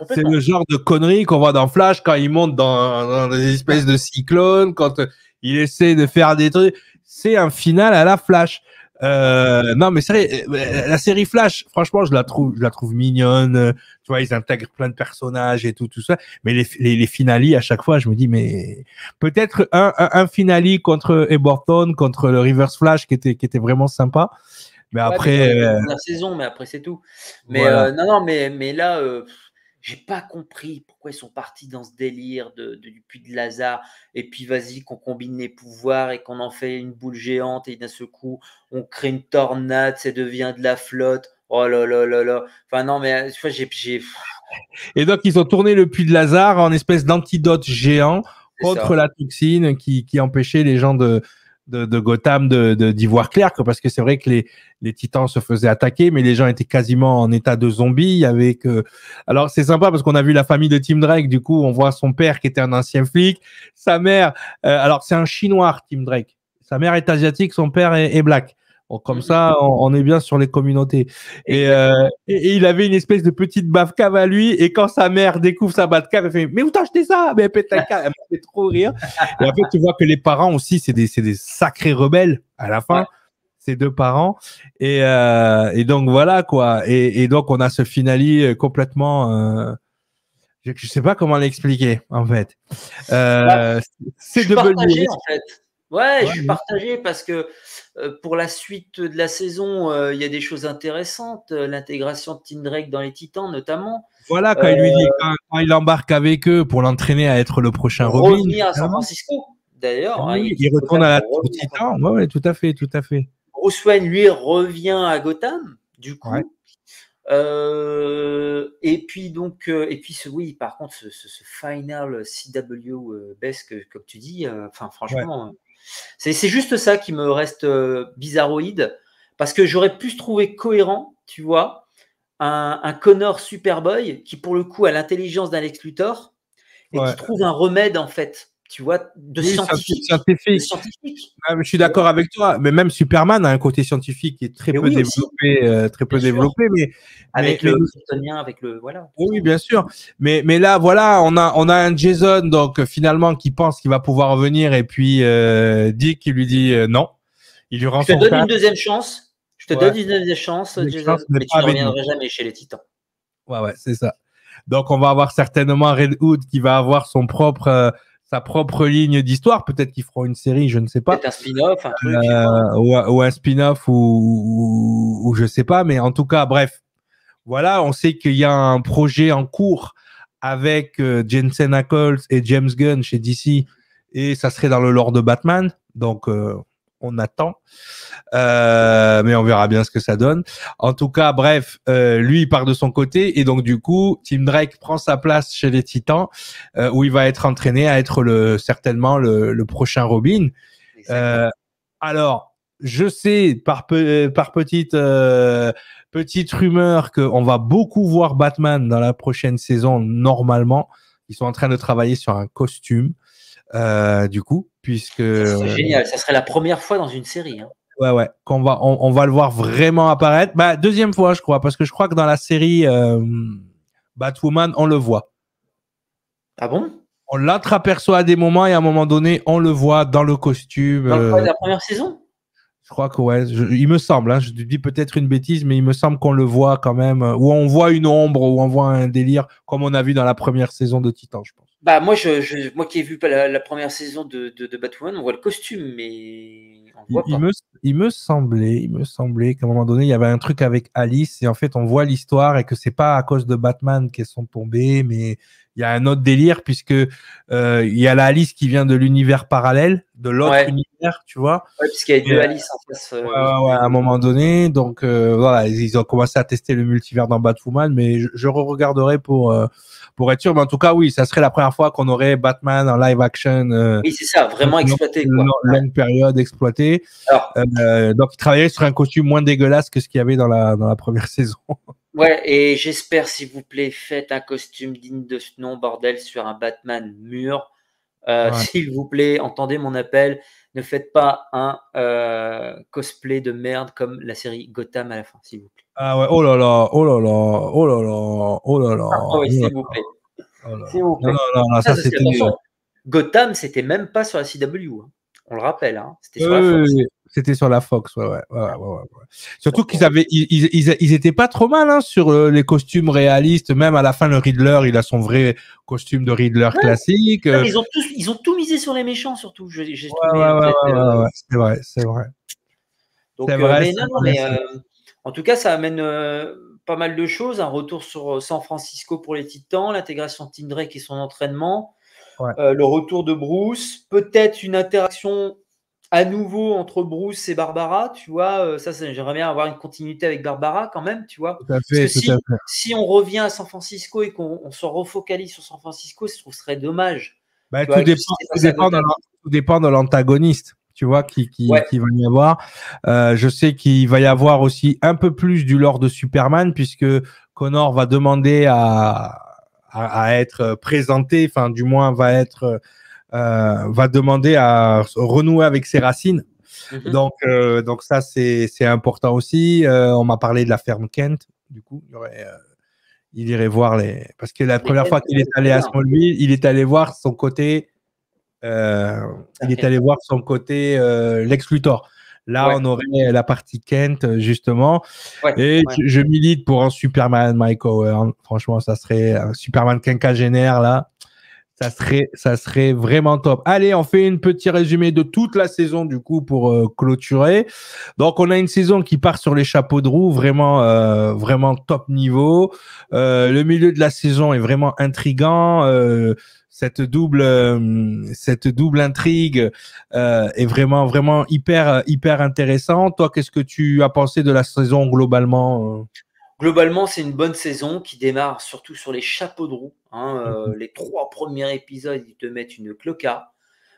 C'est le genre de conneries qu'on voit dans Flash quand il monte dans des espèces de cyclones, quand il essaie de faire des trucs. C'est un final à la Flash. Non, mais c'est vrai, la série Flash, franchement, je la trouve mignonne. Tu vois, ils intègrent plein de personnages et tout ça. Mais les finales, à chaque fois, je me dis, mais peut-être un finale contre Eborton, contre le Reverse Flash qui était vraiment sympa. Mais après, la saison, mais après c'est tout. Mais voilà. Mais là, j'ai pas compris pourquoi ils sont partis dans ce délire du puits de Lazare. Et puis vas-y qu'on combine les pouvoirs et qu'on en fait une boule géante et d'un seul coup on crée une tornade, ça devient de la flotte. Oh là là là là. Enfin non, mais tu vois, j'ai. Et donc ils ont tourné le puits de Lazare en espèce d'antidote géant contre la toxine qui empêchait les gens de Gotham d'y voir clair, parce que c'est vrai que les titans se faisaient attaquer, mais les gens étaient quasiment en état de zombie. Alors c'est sympa parce qu'on a vu la famille de Tim Drake, du coup on voit son père qui était un ancien flic, sa mère, alors c'est un chinois Tim Drake, sa mère est asiatique, son père est black. Donc, comme ça, on est bien sur les communautés. Et il avait une espèce de petite Batcave à lui. Et quand sa mère découvre sa Batcave, elle fait « Mais où t'as acheté ça ?» Mais elle pète la cave. Elle m'a fait trop rire. Et en fait, tu vois que les parents aussi, c'est des sacrés rebelles à la fin. Ouais. Ces deux parents. Et donc, voilà, quoi. Et donc, on a ce finale complètement... je sais pas comment l'expliquer, en fait. C'est de partagé, en fait. Ouais, je suis partagé parce que pour la suite de la saison, il y a des choses intéressantes. L'intégration de Tim Drake dans les Titans, notamment. Voilà, quand il lui dit, quand il embarque avec eux pour l'entraîner à être le prochain Robin. Revenir à San Francisco, d'ailleurs. Oui, il retourne à la Tour Titan. Ouais, tout à fait. Bruce Wayne, lui, revient à Gotham, du coup. Ouais. Et puis oui, par contre, ce final CW best, comme tu dis, franchement, c'est juste ça qui me reste bizarroïde, parce que j'aurais pu se trouver cohérent, tu vois, un Connor Superboy qui, pour le coup, a l'intelligence d'un Lex Luthor et qui trouve un remède, en fait, tu vois, de scientifique. Je suis d'accord avec toi, mais même Superman a un côté scientifique qui est très peu développé, mais avec le kryptonien, avec le voilà. Oui, bien sûr, mais là voilà, on a un Jason donc finalement qui pense qu'il va pouvoir revenir et puis Dick qui lui dit non, il lui rend son Je te donne une deuxième chance. Jason, mais tu ne reviendras jamais chez les Titans. Ouais, c'est ça. Donc on va avoir certainement Red Hood qui va avoir sa propre ligne d'histoire. Peut-être qu'ils feront une série, je ne sais pas. Peut-être un spin-off, un truc. Ou un spin-off ou je sais pas. Mais en tout cas, bref. Voilà, on sait qu'il y a un projet en cours avec Jensen Ackles et James Gunn chez DC. Et ça serait dans le lore de Batman. Donc, on attend. Mais on verra bien ce que ça donne. En tout cas, bref, lui, il part de son côté. Et donc, du coup, Tim Drake prend sa place chez les Titans, où il va être entraîné à être certainement le prochain Robin. Alors, je sais par petite rumeur qu'on va beaucoup voir Batman dans la prochaine saison, normalement. Ils sont en train de travailler sur un costume, du coup, puisque... C'est génial, ça serait la première fois dans une série. Hein. Ouais, on va le voir vraiment apparaître. Deuxième fois, je crois, parce que je crois que dans la série Batwoman, on le voit. Ah bon? On l'entreaperçoit à des moments et à un moment donné, on le voit dans le costume. Dans la première saison? Je crois que il me semble, hein, je te dis peut-être une bêtise, mais il me semble qu'on le voit quand même, ou on voit une ombre, ou on voit un délire, comme on a vu dans la première saison de Titan, je pense. Moi qui ai vu la première saison de Batwoman, on voit le costume, mais on le voit pas. Il me semblait qu'à un moment donné, il y avait un truc avec Alice, et en fait, on voit l'histoire, et que c'est pas à cause de Batman qu'elles sont tombées, mais il y a un autre délire, puisque il y a la Alice qui vient de l'univers parallèle, de l'autre univers, tu vois. Ouais, puisqu'il y a deux Alice en face. À un moment donné, donc voilà, ils ont commencé à tester le multivers dans Batwoman, mais je re-regarderai pour être sûr. Mais en tout cas, oui, ça serait la première fois qu'on aurait Batman en live action. Oui, c'est ça, vraiment exploité. Longue période exploitée. Donc, ils travaillaient sur un costume moins dégueulasse que ce qu'il y avait dans la première saison. Ouais, et j'espère, s'il vous plaît, faites un costume digne de ce nom, bordel, sur un Batman mûr. S'il vous plaît, entendez mon appel. Ne faites pas un cosplay de merde comme la série Gotham à la fin, s'il vous plaît. Ah ouais, oh là là, oh là là, oh là là, oh là là. Ah oui, s'il vous plaît. S'il vous plaît. Non, ça c'était... Gotham, c'était même pas sur la CW. Hein. On le rappelle, hein. C'était sur la Fox. C'était sur la Fox, ouais. Surtout ils étaient pas trop mal hein, sur les costumes réalistes. Même à la fin, le Riddler, il a son vrai costume de Riddler classique. Ils ont tout misé sur les méchants, surtout. J'ai c'est vrai. Donc, mais en tout cas, ça amène pas mal de choses. Un retour sur San Francisco pour les Titans, l'intégration de Tim Drake et son entraînement, le retour de Bruce, peut-être une interaction à nouveau entre Bruce et Barbara, tu vois. J'aimerais bien avoir une continuité avec Barbara quand même, tu vois. Tout à fait. Si on revient à San Francisco et qu'on se refocalise sur San Francisco, je trouve ce serait dommage. Tout dépend de l'antagoniste. Tu vois, qui va y avoir. Je sais qu'il va y avoir aussi un peu plus du lore de Superman, puisque Connor va demander à être présenté, enfin, du moins, va demander à renouer avec ses racines. Mm-hmm. Donc ça, c'est important aussi. On m'a parlé de la ferme Kent. Du coup, il irait voir parce que la première fois qu'il est allé à Smallville, il est allé voir son côté... il est allé voir son côté Lex Luthor. Là, on aurait la partie Kent, justement. Je milite pour un Superman Mike Owen. Franchement, ça serait un Superman quinquagénaire, là. Ça serait vraiment top. Allez, on fait un petit résumé de toute la saison, du coup, pour clôturer. Donc, on a une saison qui part sur les chapeaux de roue, vraiment top niveau. Le milieu de la saison est vraiment intriguant. Cette double intrigue est vraiment hyper intéressante. Toi, qu'est-ce que tu as pensé de la saison globalement? Globalement, c'est une bonne saison qui démarre surtout sur les chapeaux de roue. Les 3 premiers épisodes, ils te mettent une cloca,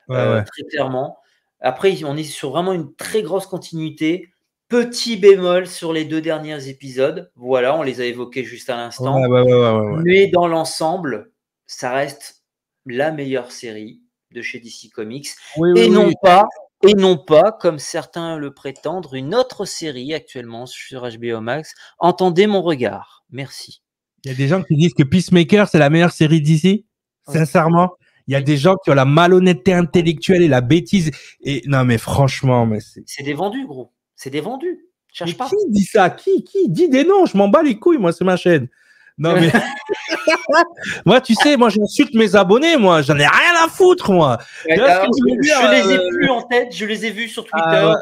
très clairement. Après, on est sur vraiment une très grosse continuité. Petit bémol sur les 2 derniers épisodes. Voilà, on les a évoqués juste à l'instant. Ouais. Mais dans l'ensemble, ça reste la meilleure série de chez DC Comics. Et non pas, comme certains le prétendent, une autre série actuellement sur HBO Max. Entendez mon regard. Merci. Il y a des gens qui disent que Peacemaker, c'est la meilleure série d'ici. Sincèrement, il y a des gens qui ont la malhonnêteté intellectuelle et la bêtise. Et non, mais franchement, mais c'est des vendus, gros. C'est des vendus. Cherche pas. Qui dit ça? Qui dit des noms? Je m'en bats les couilles, moi, c'est ma chaîne. Non, mais moi, tu sais, moi, j'insulte mes abonnés, moi. J'en ai rien à foutre, moi. Je les ai plus en tête. Je les ai vus sur Twitter. Non,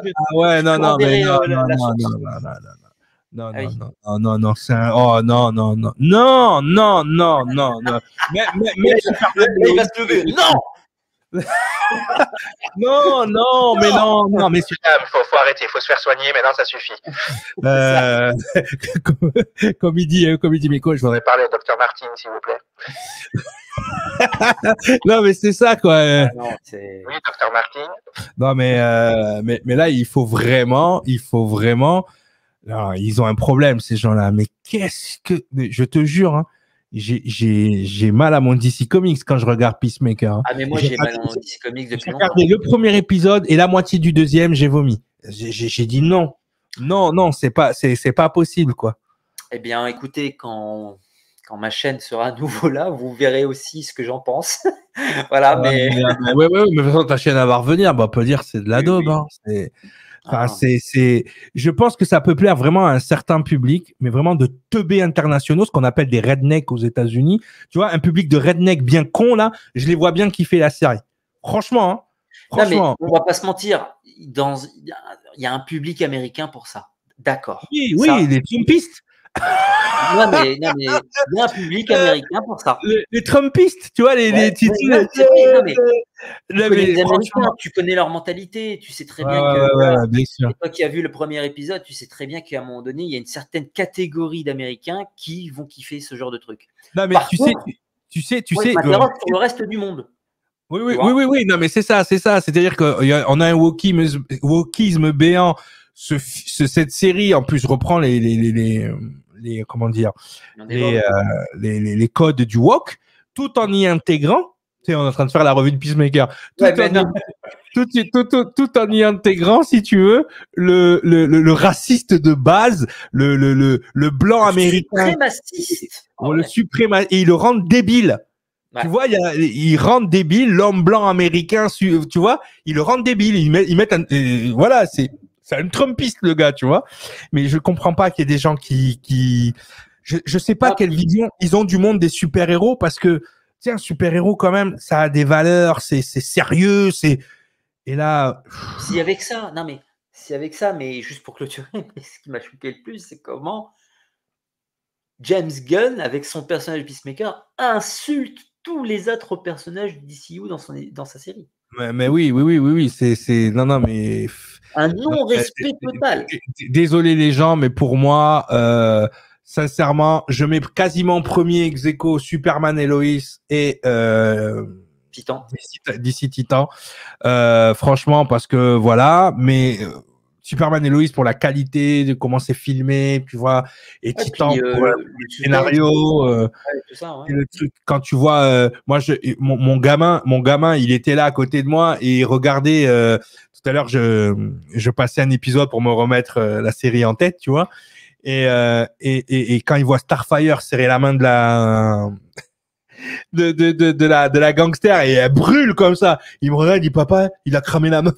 c'est un... Oh, non. Mais il va se lever. Non, mais faut arrêter, faut se faire soigner, maintenant ça suffit. Comme il dit Miko, je voudrais parler au docteur Martin, s'il vous plaît. Non, mais c'est ça, quoi. Oui, docteur Martin. Non, mais là, il faut vraiment. Non, ils ont un problème, ces gens-là. Mais qu'est-ce que, je te jure, hein, j'ai mal à mon DC Comics quand je regarde Peacemaker. Hein. Ah, mais moi, j'ai mal à mon DC Comics depuis longtemps. J'ai regardé le premier épisode et la moitié du deuxième, j'ai vomi. J'ai dit non, c'est pas possible, quoi. Eh bien, écoutez, quand ma chaîne sera à nouveau là, vous verrez aussi ce que j'en pense. Voilà, mais de toute façon, ta chaîne va revenir. Bah, on peut dire c'est de la daube. Hein. Je pense que ça peut plaire vraiment à un certain public, mais vraiment de teubés internationaux, ce qu'on appelle des rednecks aux États-Unis. Tu vois, un public de rednecks bien con là, je les vois bien kiffer la série. Franchement, hein. Franchement. Non, mais on va pas se mentir. Il y a un public américain pour ça. D'accord. Oui, les Trumpistes. Non, mais il y a un public américain pour ça. Les Trumpistes, tu vois, les Américains, tu connais leur mentalité, tu sais très bien que bien sûr. Toi qui as vu le premier épisode, tu sais très bien qu'à un moment donné, il y a une certaine catégorie d'Américains qui vont kiffer ce genre de truc. Non, mais tu sais. Sur le reste du monde. Oui, non, mais c'est ça. C'est-à-dire qu'on a un wokisme béant. Cette série, en plus, reprend les comment dire, les codes du wok, tout en y intégrant. Tu sais, on est en train de faire la revue de Peacemaker. Tout en y intégrant, si tu veux, le raciste de base, le blanc américain. Suprémaciste. Et il le rend débile. Ouais. Tu vois, il rend débile l'homme blanc américain, tu vois, il le rend débile. Ils mettent voilà, c'est un Trumpiste, le gars, tu vois. Mais je comprends pas qu'il y ait des gens qui je sais pas quelle vision ils ont du monde des super-héros, parce que, tiens, un super-héros, quand même, ça a des valeurs, c'est sérieux, et là. Si avec ça, mais juste pour clôturer, ce qui m'a choqué le plus, c'est comment James Gunn, avec son personnage Peacemaker, insulte tous les autres personnages du DCU dans sa série. Mais oui, c'est non, mais un non-respect total. Désolé les gens, mais pour moi, sincèrement, je mets quasiment premier ex-aequo Superman et Lois et Titan. DC Titan. Franchement, parce que voilà, mais Superman et Lois pour la qualité de comment c'est filmé, tu vois, et Titan pour le scénario, tout ça, et le truc. Quand tu vois, moi, mon gamin, il était là à côté de moi et il regardait. Tout à l'heure, je passais un épisode pour me remettre la série en tête, tu vois, et quand il voit Starfire serrer la main de la gangster et elle brûle comme ça, il me regarde, il dit papa, il a cramé la meuf.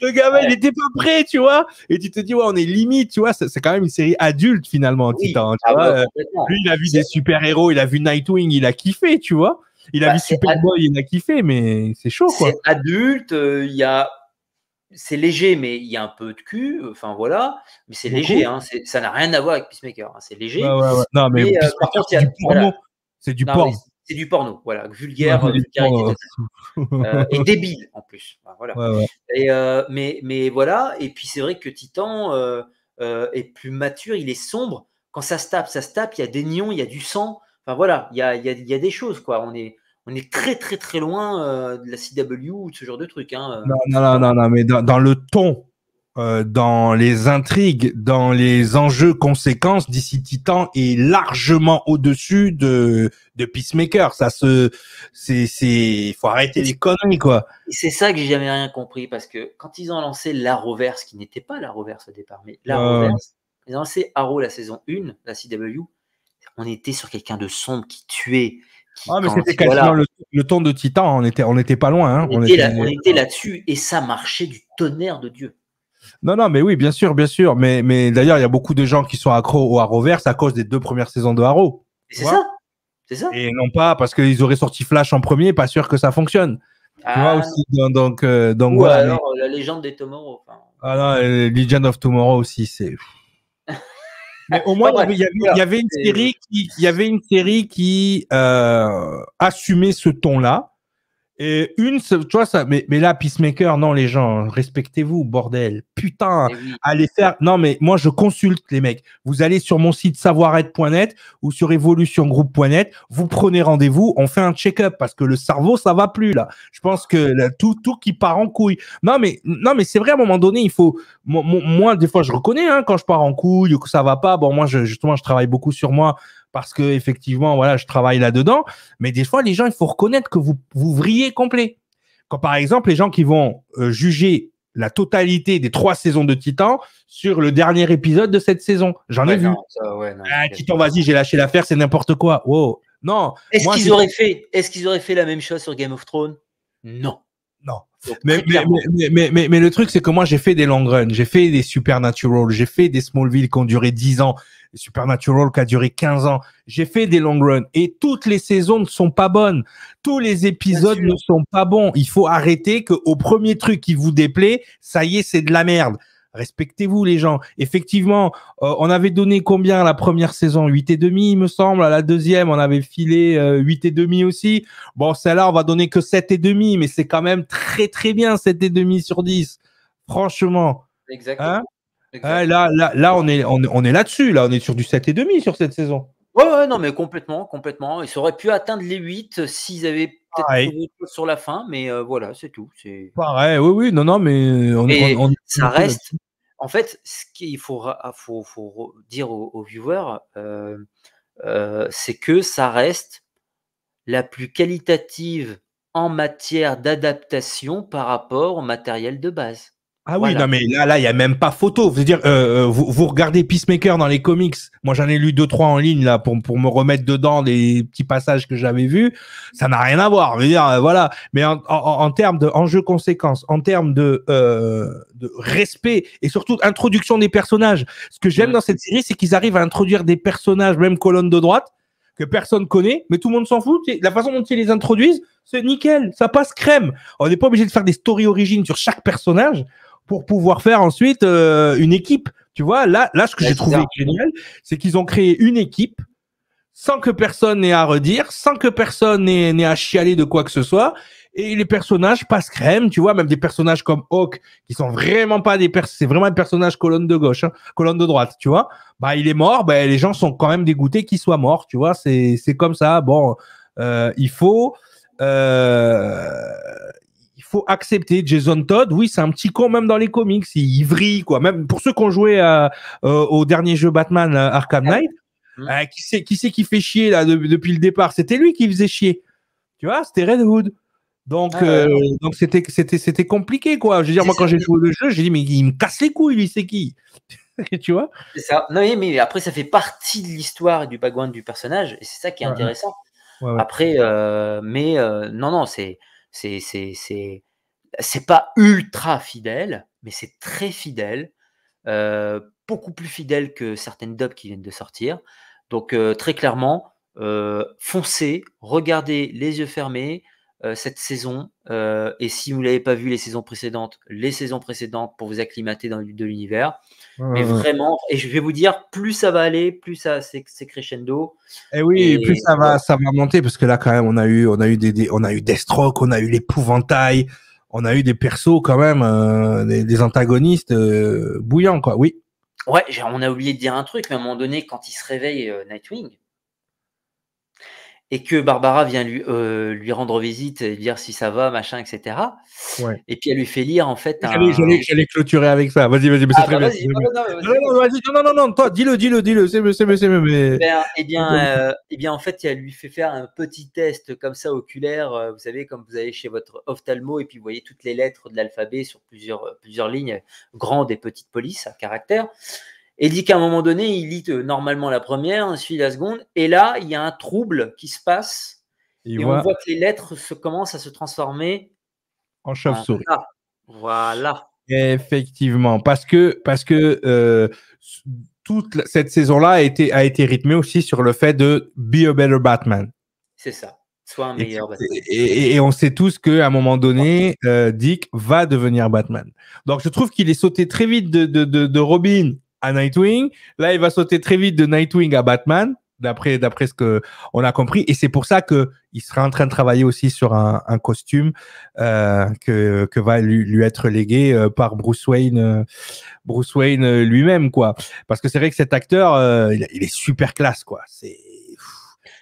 Le gamin, il était pas prêt, tu vois. Et tu te dis, ouais, on est limite, tu vois. C'est quand même une série adulte, finalement, Titan. Tu vois. Lui, il a vu des super-héros, il a vu Nightwing, il a kiffé, tu vois. Il a vu Superboy, il a kiffé, mais c'est chaud, quoi. C'est adulte, c'est léger, mais il y a un peu de cul, enfin voilà. Mais c'est léger, hein. Ça n'a rien à voir avec Peacemaker. Hein. C'est léger. Ouais. Non, mais par contre, c'est du porno. C'est du porno. C'est du porno, voilà, vulgaire, et débile en plus. Enfin, voilà. Ouais. Mais voilà, et puis c'est vrai que Titan, est plus mature, il est sombre. Quand ça se tape, il y a des nions, il y a du sang. Enfin voilà, il y a des choses, quoi. On est très très très loin de la CW ou de ce genre de truc. Hein. Non, mais dans le ton, dans les intrigues, dans les enjeux conséquences, DC Titan est largement au-dessus de Peacemaker. Faut arrêter les conneries, quoi. Et c'est ça que j'ai jamais rien compris, parce que quand ils ont lancé l'Arrowverse, qui n'était pas l'Arrowverse au départ, mais l'Arrowverse, ils ont lancé Arrow la saison 1, la CW, on était sur quelqu'un de sombre qui tuait. Mais c'était quasiment le ton de Titan, on était pas loin. Hein. On était là-dessus, et ça marchait du tonnerre de Dieu. Non, mais oui, bien sûr. Mais d'ailleurs, il y a beaucoup de gens qui sont accros au Arrowverse à cause des 2 premières saisons de Arrow. C'est ça. Et non pas parce qu'ils auraient sorti Flash en premier, pas sûr que ça fonctionne. Tu vois aussi, donc voilà. Alors, la légende des Tomorrow. Legion of Tomorrow aussi, c'est. Mais au moins, il y avait une série qui assumait ce ton-là. Et tu vois ça, mais là, Peacemaker, non, les gens, respectez-vous, bordel. Putain, allez faire. Non, mais moi, je consulte les mecs. Vous allez sur mon site savoir-être.net ou sur evolutiongroup.net, vous prenez rendez-vous, on fait un check-up parce que le cerveau, ça va plus, là. Je pense que là, tout qui part en couille. Non, mais c'est vrai, à un moment donné, il faut. Moi, des fois, je reconnais, hein, quand je pars en couille ou que ça va pas. Bon, moi, justement, je travaille beaucoup sur moi. Parce que effectivement, voilà, je travaille là-dedans. Mais des fois, les gens, il faut reconnaître que vous vrillez complet. Quand par exemple, les gens qui vont juger la totalité des 3 saisons de Titan sur le dernier épisode de cette saison, j'en ai vu. Titan, vas-y, j'ai lâché l'affaire, c'est n'importe quoi. Wow. Non. Est-ce qu'ils auraient fait la même chose sur Game of Thrones? Non. Mais le truc, c'est que moi, j'ai fait des long runs, j'ai fait des Supernatural, j'ai fait des Smallville qui ont duré 10 ans. Supernatural qui a duré 15 ans. J'ai fait des long runs et toutes les saisons ne sont pas bonnes. Tous les épisodes ne sont pas bons. Il faut arrêter qu'au premier truc qui vous déplaît, ça y est, c'est de la merde. Respectez-vous, les gens. Effectivement, on avait donné combien à la première saison? 8,5, il me semble. À la deuxième, on avait filé 8,5 aussi. Bon, celle-là, on va donner que 7,5, mais c'est quand même très, très bien, 7,5 sur 10. Franchement. Exactement. Hein? Là, on est là-dessus. Là, on est sur du 7,5 sur cette saison. Ouais, non, mais complètement. Ils auraient pu atteindre les 8 s'ils avaient peut-être trouvé autre chose sur la fin, mais voilà, c'est tout. C'est pareil, oui, non, mais ça reste. En fait, ce qu'il faut dire aux viewers, c'est que ça reste la plus qualitative en matière d'adaptation par rapport au matériel de base. Ah oui, non, mais là, il n'y a même pas photo. Je veux dire, vous regardez Peacemaker dans les comics. Moi, j'en ai lu 2-3 en ligne, là, pour me remettre dedans des petits passages que j'avais vus. Ça n'a rien à voir. Je veux dire, voilà. Mais en termes d'enjeux conséquences, en termes de respect et surtout introduction des personnages. Ce que j'aime dans cette série, c'est qu'ils arrivent à introduire des personnages, même colonne de droite, que personne connaît, mais tout le monde s'en fout. La façon dont ils les introduisent, c'est nickel. Ça passe crème. On n'est pas obligé de faire des story origines sur chaque personnage pour pouvoir faire ensuite une équipe. Tu vois, là, ce que j'ai trouvé génial, c'est qu'ils ont créé une équipe sans que personne n'ait à redire, sans que personne n'ait à chialer de quoi que ce soit. Et les personnages passent crème, tu vois, même des personnages comme Hawk, qui sont vraiment pas c'est vraiment un personnage colonne de gauche, hein, colonne de droite, tu vois. Bah, il est mort, bah, les gens sont quand même dégoûtés qu'il soit mort, tu vois, c'est comme ça. Bon, il faut accepter. Jason Todd, oui, c'est un petit con même dans les comics, il vrille, quoi. Même pour ceux qui ont joué au dernier jeu Batman, Arkham Knight, qui c'est qui fait chier là depuis le départ? C'était lui qui faisait chier, tu vois, c'était Red Hood. Donc c'était compliqué, quoi. Je veux dire, moi, quand j'ai joué le jeu, j'ai dit, mais il me casse les couilles, lui, c'est qui? Tu vois? C'est ça. Non, mais après, ça fait partie de l'histoire et du background du personnage, et c'est ça qui est intéressant. Ouais. Après, non, c'est pas ultra fidèle, mais c'est très fidèle, beaucoup plus fidèle que certaines dubs qui viennent de sortir. Donc, très clairement, foncez, regardez les yeux fermés cette saison, et si vous l'avez pas vu les saisons précédentes pour vous acclimater dans de l'univers. Mais vraiment, et je vais vous dire, plus ça va aller, plus c'est crescendo. Et oui, et plus ça va monter, parce que là quand même on a eu Deathstroke, on a eu l'épouvantail, on a eu des persos quand même, des antagonistes bouillants, quoi. Oui. Ouais, on a oublié de dire un truc, mais à un moment donné, quand il se réveille, Nightwing, et que Barbara vient lui rendre visite et dire si ça va, machin, etc. Ouais. Et puis elle lui fait lire en fait J'allais clôturer avec ça. Vas-y, mais c'est très bien. Vas-y. Non, toi, dis-le. C'est mieux. Eh bien, en fait, elle lui fait faire un petit test comme ça oculaire, vous savez, comme vous avez chez votre ophtalmo, et puis vous voyez toutes les lettres de l'alphabet sur plusieurs lignes, grandes et petites polices à caractère. Et dit qu'à un moment donné, il lit normalement la première, ensuite la seconde, et là, il y a un trouble qui se passe, et on voit que les lettres commencent à se transformer en chauve-souris. Voilà. Effectivement, parce que toute cette saison-là a été rythmée aussi sur le fait de be a better Batman. C'est ça. Soit un meilleur Batman. Et on sait tous qu'à un moment donné, Dick va devenir Batman. Donc, je trouve qu'il est sauté très vite de Robin à Nightwing. Là, il va sauter très vite de Nightwing à Batman, d'après ce que on a compris. Et c'est pour ça que il sera en train de travailler aussi sur un costume que va lui être légué par Bruce Wayne lui-même, quoi. Parce que c'est vrai que cet acteur, il est super classe, quoi.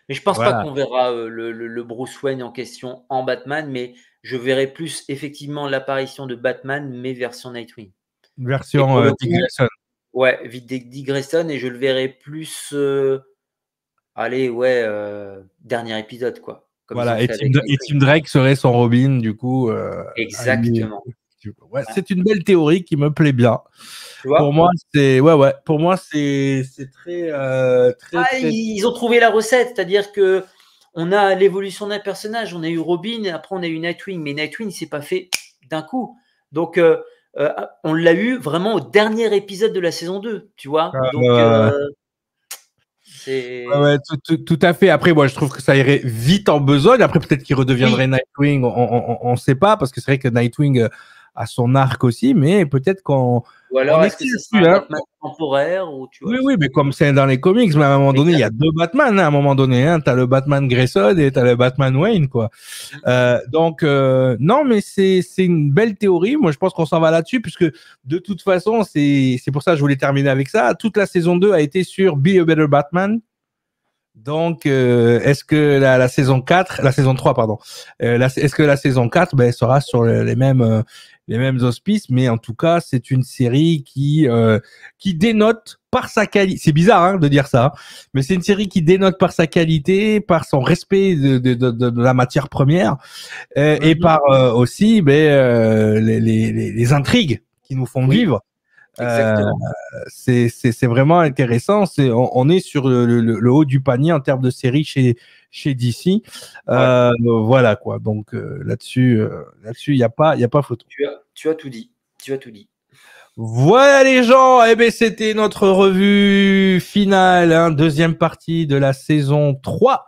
Mais je pense pas qu'on verra le Bruce Wayne en question en Batman, mais je verrai plus effectivement l'apparition de Batman, mais version Nightwing. Version Dick Grayson. Ouais, Dick Grayson, et je le verrai plus. Dernier épisode, quoi. Voilà, et Tim Drake serait son Robin, du coup. Exactement. Ouais, c'est une belle théorie qui me plaît bien. Tu vois, pour moi, c'est très. Ils ont trouvé la recette, c'est-à-dire que on a l'évolution d'un personnage. On a eu Robin, et après on a eu Nightwing, mais Nightwing s'est pas fait d'un coup. Donc on l'a eu vraiment au dernier épisode de la saison 2, tu vois. Tout à fait. Après, moi, je trouve que ça irait vite en besogne. Après, peut-être qu'il redeviendrait Nightwing. On sait pas, parce que c'est vrai que Nightwing a son arc aussi, mais peut-être qu'on. Ou alors, est-ce que c'est un Batman temporaire ou tu vois, Oui, mais comme c'est dans les comics, mais à un moment donné, il y a deux Batman. À un moment donné, t'as le Batman Grayson et t'as le Batman Wayne, quoi. Donc, non, mais c'est une belle théorie. Moi, je pense qu'on s'en va là-dessus, puisque de toute façon, c'est pour ça que je voulais terminer avec ça. Toute la saison 2 a été sur Be a Better Batman. Donc, est-ce que la saison 3, pardon, est-ce que la saison 4 sera sur les mêmes auspices, mais en tout cas, c'est une série qui dénote par sa qualité. C'est bizarre de dire ça, mais c'est une série qui dénote par sa qualité, par son respect de la matière première, et par aussi les intrigues qui nous font vivre. C'est vraiment intéressant. On est sur le haut du panier en termes de série chez DC. Voilà, quoi. Donc là-dessus, il y a pas photo. Tu as tout dit. Voilà les gens, c'était notre revue finale, deuxième partie de la saison 3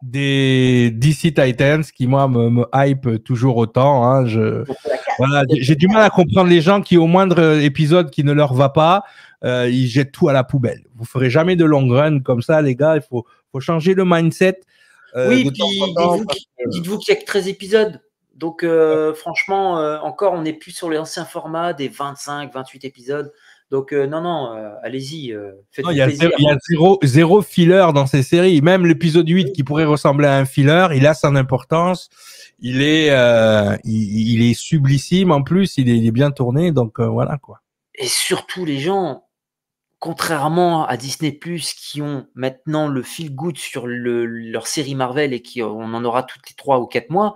des DC Titans, qui moi me hype toujours autant. Voilà, j'ai du mal à comprendre les gens qui, au moindre épisode qui ne leur va pas, ils jettent tout à la poubelle. Vous ferez jamais de long run comme ça, les gars. Il faut changer le mindset. Oui, puis dites-vous qu'il y a que 13 épisodes. Donc, franchement, encore, on n'est plus sur l'ancien format des 25, 28 épisodes. Donc, allez-y, faites-vous plaisir. Il y a zéro filler dans ces séries. Même l'épisode 8, qui pourrait ressembler à un filler, il a son importance. Il est sublissime en plus. Il est bien tourné. Donc, voilà, quoi. Et surtout, les gens, contrairement à Disney+, qui ont maintenant le feel-good sur leur série Marvel, et on en aura toutes les 3 ou 4 mois,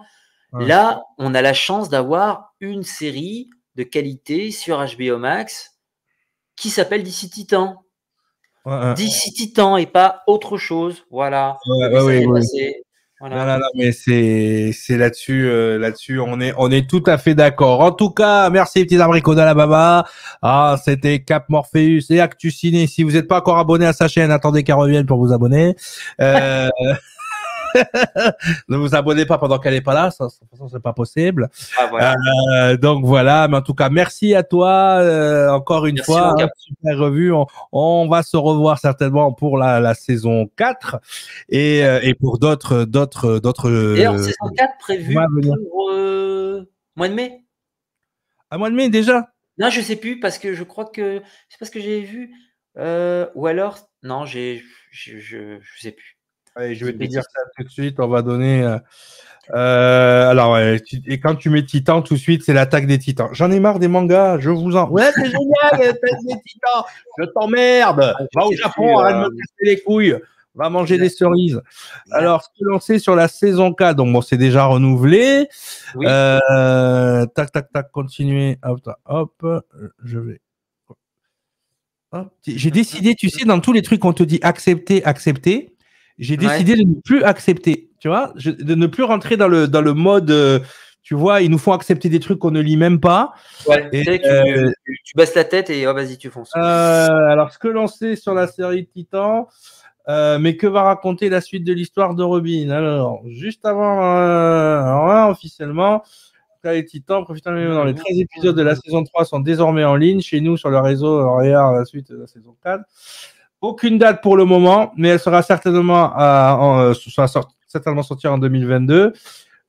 là, on a la chance d'avoir une série de qualité sur HBO Max qui s'appelle DC Titan. DC Titan et pas autre chose. Voilà. Voilà. Non, mais c'est là-dessus, on est tout à fait d'accord. En tout cas, merci les petits abricots de la baba. C'était Cap Morpheus et Actu Ciné. Si vous n'êtes pas encore abonné à sa chaîne, attendez qu'elle revienne pour vous abonner. Ne vous abonnez pas pendant qu'elle est pas là, ça, de toute façon c'est pas possible. Donc voilà, mais en tout cas merci à toi encore une fois, super revue. On va se revoir certainement pour la saison 4 et pour d'autres. D'ailleurs, saison 4 prévue pour mois de mai. À mois de mai déjà. Non, je sais plus parce que je crois que c'est pas ce que j'ai vu. Ou alors, non, je sais plus. Allez, je vais Une te dire bêtise. ça tout de suite. On va donner. Alors, ouais, et quand tu mets Titan, tout de suite, c'est l'attaque des Titans. J'en ai marre des mangas. Je vous en. Ouais, c'est génial, l'attaque des Titans. Je t'emmerde. Ah, je Va au sais Japon, plus, arrête de me casser les couilles. Va manger des cerises. Ouais. Alors, ce que l'on sait sur la saison 4, donc bon, c'est déjà renouvelé. Oui. Tac, continuer. Hop, je vais. Hop. J'ai décidé, tu sais, dans tous les trucs qu'on te dit accepter, j'ai décidé de ne plus accepter, tu vois, de ne plus rentrer dans le mode, tu vois, ils nous font accepter des trucs qu'on ne lit même pas. Ouais, Et, tu baisses la tête et oh, vas-y, tu fonces. alors, ce que l'on sait sur la série Titan, mais que va raconter la suite de l'histoire de Robin? Alors, juste avant, officiellement, les Titans, profitant dans les 13 épisodes de la saison 3 sont désormais en ligne chez nous sur le réseau. Regarde la suite de la saison 4. Aucune date pour le moment, mais elle sera certainement certainement sortir en 2022.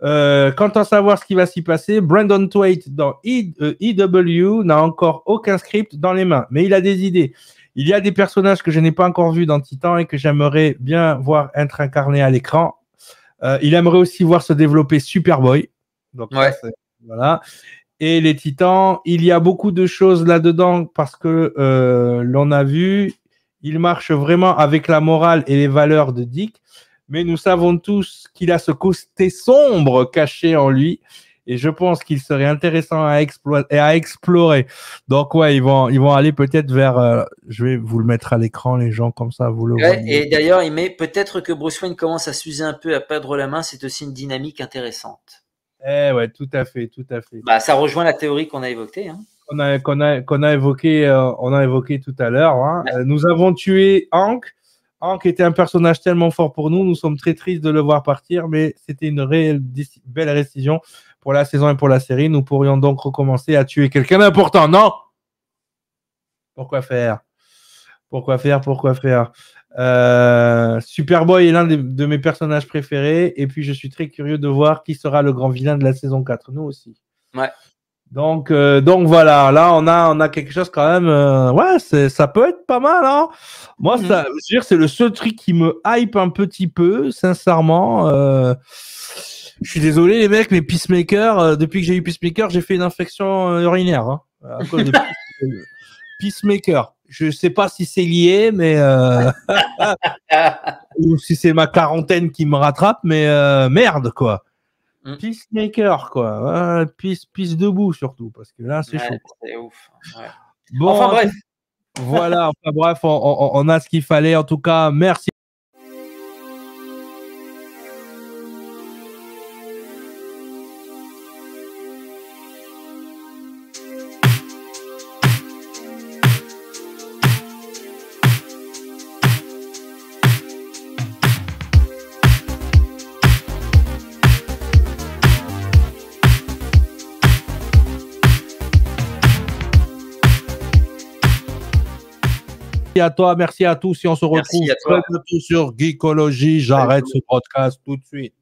Quant à savoir ce qui va s'y passer, Brandon Thwaites dans EW n'a encore aucun script dans les mains, mais il a des idées. Il y a des personnages que je n'ai pas encore vus dans Titan et que j'aimerais bien voir être incarnés à l'écran. Il aimerait aussi voir se développer Superboy. Donc, ouais. Voilà. Et les Titans, il y a beaucoup de choses là-dedans parce que l'on a vu, il marche vraiment avec la morale et les valeurs de Dick, mais nous savons tous qu'il a ce côté sombre caché en lui et je pense qu'il serait intéressant à explorer. Donc ouais, ils vont aller peut-être vers, je vais vous le mettre à l'écran les gens comme ça, vous le voyez. Et d'ailleurs, il met peut-être que Bruce Wayne commence à s'user un peu, à perdre la main, c'est aussi une dynamique intéressante. Ouais, tout à fait. Bah, ça rejoint la théorie qu'on a évoquée. Hein. Qu'on a évoqué tout à l'heure. Hein. Ouais. Nous avons tué Hank. Hank était un personnage tellement fort pour nous. Nous sommes très tristes de le voir partir, mais c'était une belle décision pour la saison et pour la série. Nous pourrions donc recommencer à tuer quelqu'un d'important. Non. Pourquoi faire? Superboy est l'un de mes personnages préférés. Et puis, je suis très curieux de voir qui sera le grand vilain de la saison 4. Nous aussi. Ouais. Donc voilà, là on a quelque chose quand même. Ouais, ça peut être pas mal. Hein. Moi, ça, je veux dire, c'est le seul truc qui me hype un petit peu, sincèrement. Je suis désolé les mecs, mais Peacemaker, depuis que j'ai eu Peacemaker, j'ai fait une infection urinaire. Hein, à cause de Peacemaker. Je sais pas si c'est lié, mais ou si c'est ma quarantaine qui me rattrape, mais merde quoi. Peacemaker, quoi. Peace debout, surtout, parce que là, c'est chaud. C'est ouf. Ouais. Bon, enfin, bref. Voilà, bref, on a ce qu'il fallait. En tout cas, merci. À toi, merci à tous. Et on se retrouve très bientôt sur Geekology. J'arrête ce podcast tout de suite.